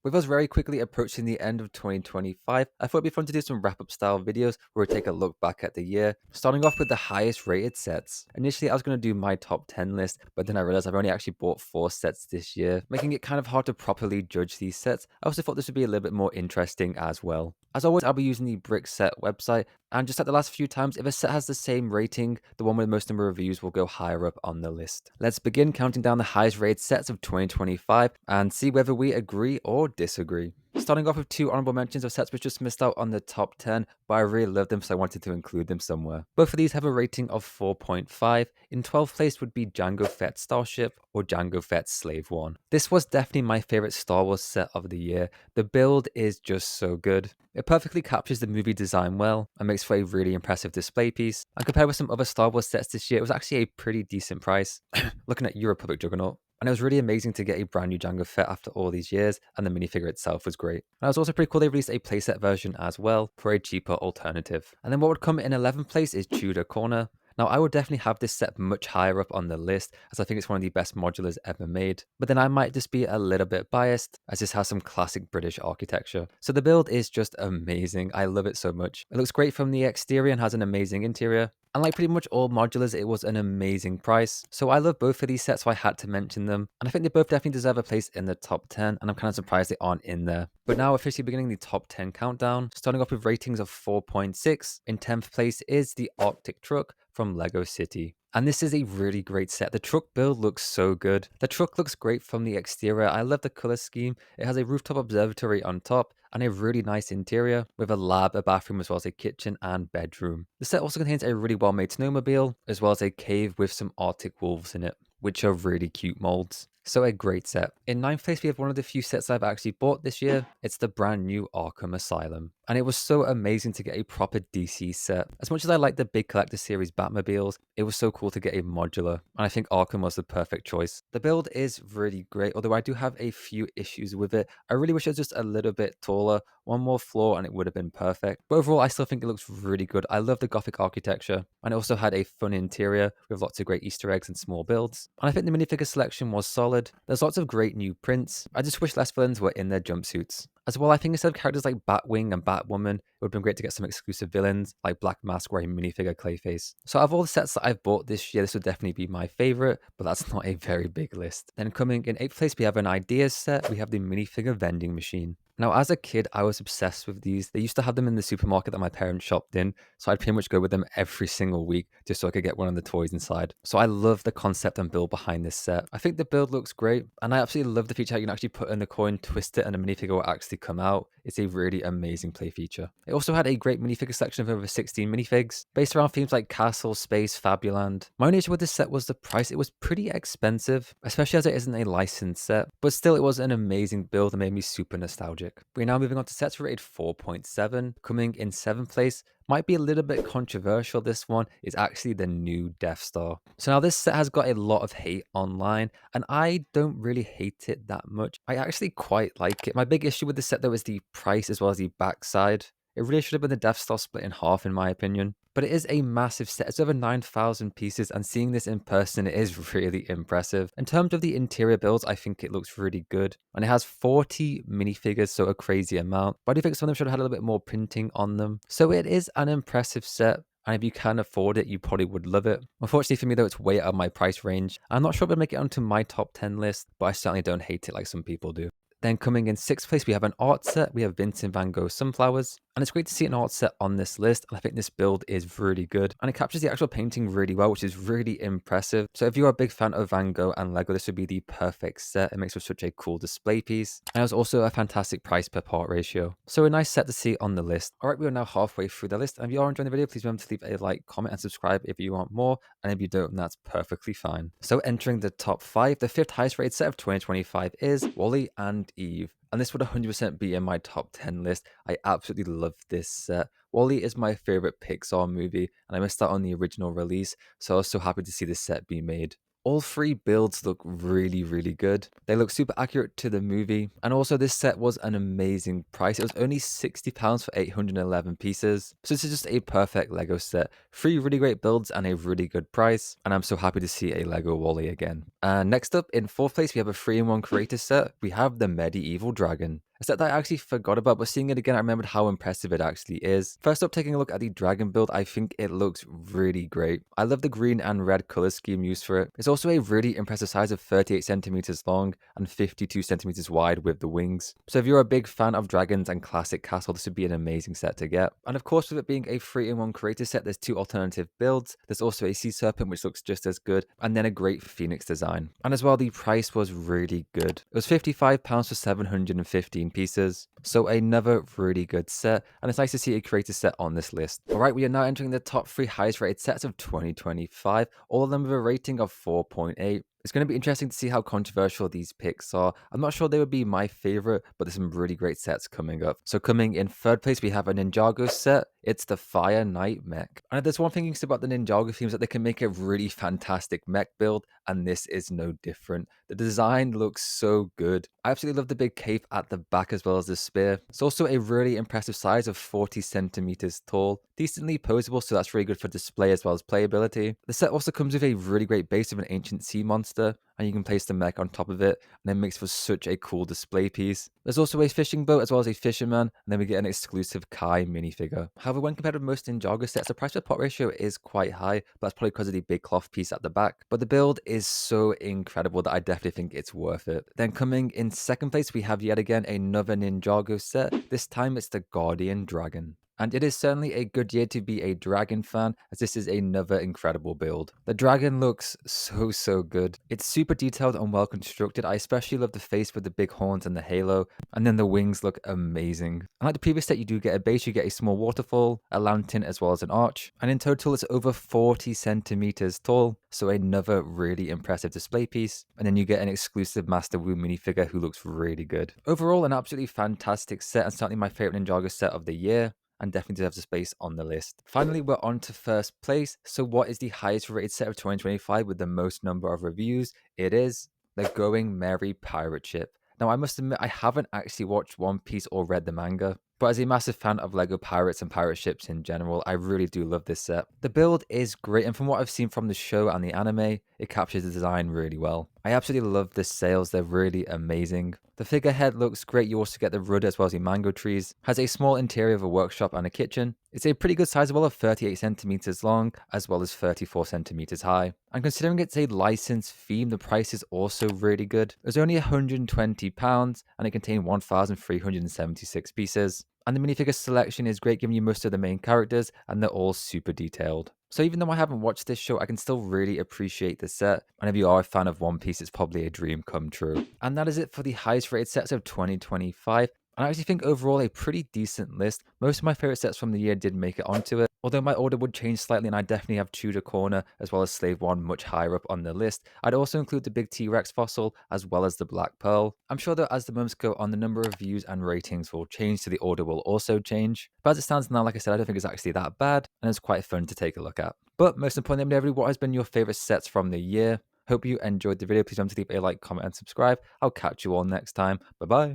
With us very quickly approaching the end of 2025, I thought it'd be fun to do some wrap up style videos where we take a look back at the year, starting off with the highest rated sets. Initially, I was going to do my top 10 list, but then I realized I've only actually bought 4 sets this year, making it kind of hard to properly judge these sets. I also thought this would be a little bit more interesting as well. As always, I'll be using the Brickset website, and just like the last few times, if a set has the same rating, the one with the most number of reviews will go higher up on the list. Let's begin counting down the highest rated sets of 2025 and see whether we agree or disagree. Starting off with 2 honorable mentions of sets which just missed out on the top 10, but I really love them so I wanted to include them somewhere. Both of these have a rating of 4.5. In 12th place would be Jango Fett Starship or Jango Fett Slave One. This was definitely my favorite Star Wars set of the year. The build is just so good. It perfectly captures the movie design well and makes for a really impressive display piece. And compared with some other Star Wars sets this year, it was actually a pretty decent price. Looking at Republic Juggernaut. And it was really amazing to get a brand new Jango Fett after all these years, and the minifigure itself was great. And it was also pretty cool they released a playset version as well for a cheaper alternative. And then what would come in 11th place is Tudor Corner. Now, I would definitely have this set much higher up on the list, as I think it's one of the best modulars ever made. But then I might just be a little bit biased, as this has some classic British architecture. So the build is just amazing. I love it so much. It looks great from the exterior and has an amazing interior. And like pretty much all modulars, it was an amazing price. So I love both of these sets, so I had to mention them. And I think they both definitely deserve a place in the top 10, and I'm kind of surprised they aren't in there. But now officially beginning the top 10 countdown, starting off with ratings of 4.6. In 10th place is the Arctic Truck from Lego City. And this is a really great set. The truck build looks so good. The truck looks great from the exterior. I love the color scheme. It has a rooftop observatory on top and a really nice interior with a lab, a bathroom, as well as a kitchen and bedroom. The set also contains a really well-made snowmobile, as well as a cave with some Arctic wolves in it, which are really cute molds. So a great set. In 9th place, we have one of the few sets I've actually bought this year. It's the brand new Arkham Asylum. And it was so amazing to get a proper DC set. As much as I like the big collector series Batmobiles, it was so cool to get a modular. And I think Arkham was the perfect choice. The build is really great, although I do have a few issues with it. I really wish it was just a little bit taller, one more floor, and it would have been perfect. But overall, I still think it looks really good. I love the Gothic architecture. And it also had a fun interior with lots of great Easter eggs and small builds. And I think the minifigure selection was solid. There's lots of great new prints. I just wish less villains were in their jumpsuits. As well, I think instead of characters like Batwing and Batwoman, it would have been great to get some exclusive villains like Black Mask or a minifigure Clayface. So out of all the sets that I've bought this year, this would definitely be my favorite, but that's not a very big list. Then coming in 8th place, we have an ideas set. We have the minifigure vending machine. Now, as a kid, I was obsessed with these. They used to have them in the supermarket that my parents shopped in, so I'd pretty much go with them every single week just so I could get one of the toys inside. So I love the concept and build behind this set. I think the build looks great, and I absolutely love the feature how you can actually put in a coin, twist it, and a minifigure will actually come out. It's a really amazing play feature. It also had a great minifigure selection of over 16 minifigs, based around themes like castle, space, Fabuland. My only issue with this set was the price. It was pretty expensive, especially as it isn't a licensed set, but still it was an amazing build and made me super nostalgic. We're now moving on to sets rated 4.7. Coming in 7th place, might be a little bit controversial, this one, is actually the new Death Star. So now this set has got a lot of hate online, and I don't really hate it that much. I actually quite like it. My big issue with this set though is the price as well as the backside. It really should have been the Death Star split in half in my opinion. But it is a massive set. It's over 9,000 pieces, and seeing this in person is really impressive. In terms of the interior builds, I think it looks really good. And it has 40 minifigures, so a crazy amount. But I do think some of them should have had a little bit more printing on them. So it is an impressive set. And if you can afford it, you probably would love it. Unfortunately for me though, it's way out of my price range. I'm not sure if I'll make it onto my top 10 list, but I certainly don't hate it like some people do. Then coming in 6th place, we have an art set. We have Vincent van Gogh Sunflowers. And it's great to see an art set on this list. And I think this build is really good. And it captures the actual painting really well, which is really impressive. So if you're a big fan of Van Gogh and Lego, this would be the perfect set. It makes for such a cool display piece. And it was also a fantastic price per part ratio. So a nice set to see on the list. All right, we are now halfway through the list. And if you are enjoying the video, please remember to leave a like, comment, and subscribe if you want more. And if you don't, that's perfectly fine. So entering the top 5, the 5th highest rated set of 2025 is WALL-E and Eve. And this would 100% be in my top 10 list. I absolutely love this set. WALL-E is my favorite Pixar movie, and I missed out on the original release, so I was so happy to see this set be made. All 3 builds look really good. They look super accurate to the movie, and also this set was an amazing price. It was only £60 for 811 pieces, so this is just a perfect Lego set. 3 really great builds and a really good price, and I'm so happy to see a Lego WALL-E again. And next up, in 4th place, we have a 3-in-1 creator set. We have the Medieval Dragon. A set that I actually forgot about, but seeing it again, I remembered how impressive it actually is. First up, taking a look at the dragon build, I think it looks really great. I love the green and red color scheme used for it. It's also a really impressive size of 38 centimeters long and 52 centimeters wide with the wings. So if you're a big fan of dragons and classic castle, this would be an amazing set to get. And of course, with it being a 3-in-1 creator set, there's 2 alternative builds. There's also a sea serpent, which looks just as good, and then a great phoenix design. And as well, the price was really good. It was £55 for 715 pieces. So another really good set, and it's nice to see a creator set on this list. Alright, we are now entering the top 3 highest rated sets of 2025, all of them with a rating of 4.8. It's going to be interesting to see how controversial these picks are. I'm not sure they would be my favorite, but there's some really great sets coming up. So coming in third place, we have a Ninjago set. It's the Fire Knight mech. And if there's one thing you can say about the Ninjago themes, that they can make a really fantastic mech build, and this is no different. The design looks so good. I absolutely love the big cape at the back as well as the spear. It's also a really impressive size of 40 centimeters tall, decently posable, so that's really good for display as well as playability. The set also comes with a really great base of an ancient sea monster, and you can place the mech on top of it, and it makes for such a cool display piece. There's also a fishing boat as well as a fisherman, and then we get an exclusive Kai minifigure. However, when compared with most Ninjago sets, the price to pot ratio is quite high, but that's probably because of the big cloth piece at the back. But the build is so incredible that I definitely think it's worth it. Then coming in second place, we have yet again another Ninjago set. This time it's the Guardian Dragon. And it is certainly a good year to be a dragon fan, as this is another incredible build. The dragon looks so good. It's super detailed and well constructed. I especially love the face with the big horns and the halo, and then the wings look amazing. Unlike the previous set, you do get a base, you get a small waterfall, a lantern, as well as an arch. And in total, it's over 40 centimeters tall, so another really impressive display piece. And then you get an exclusive Master Wu minifigure who looks really good. Overall, an absolutely fantastic set, and certainly my favorite Ninjago set of the year, and definitely deserves a space on the list. Finally, we're on to first place. So what is the highest rated set of 2025 with the most number of reviews? It is the Going Merry Pirate Ship. Now, I must admit, I haven't actually watched One Piece or read the manga, but as a massive fan of LEGO pirates and pirate ships in general, I really do love this set. The build is great, and from what I've seen from the show and the anime, it captures the design really well. I absolutely love the sails, they're really amazing. The figurehead looks great, you also get the rudder as well as the mango trees. Has a small interior of a workshop and a kitchen. It's a pretty good size as well of 38 centimeters long, as well as 34 centimeters high. And considering it's a licensed theme, the price is also really good. It was only £120, and it contained 1,376 pieces. And the minifigure selection is great, giving you most of the main characters, and they're all super detailed. So even though I haven't watched this show, I can still really appreciate the set. And if you are a fan of One Piece, it's probably a dream come true. And that is it for the highest rated sets of 2025. And I actually think overall a pretty decent list. Most of my favorite sets from the year did make it onto it, although my order would change slightly, and I definitely have Tudor Corner as well as Slave One much higher up on the list. I'd also include the big T-Rex fossil as well as the Black Pearl. I'm sure that as the months go on, the number of views and ratings will change, so the order will also change. But as it stands now, like I said, I don't think it's actually that bad, and it's quite fun to take a look at. But most importantly, everybody, what has been your favorite sets from the year? Hope you enjoyed the video. Please remember to leave a like, comment, and subscribe. I'll catch you all next time. Bye bye.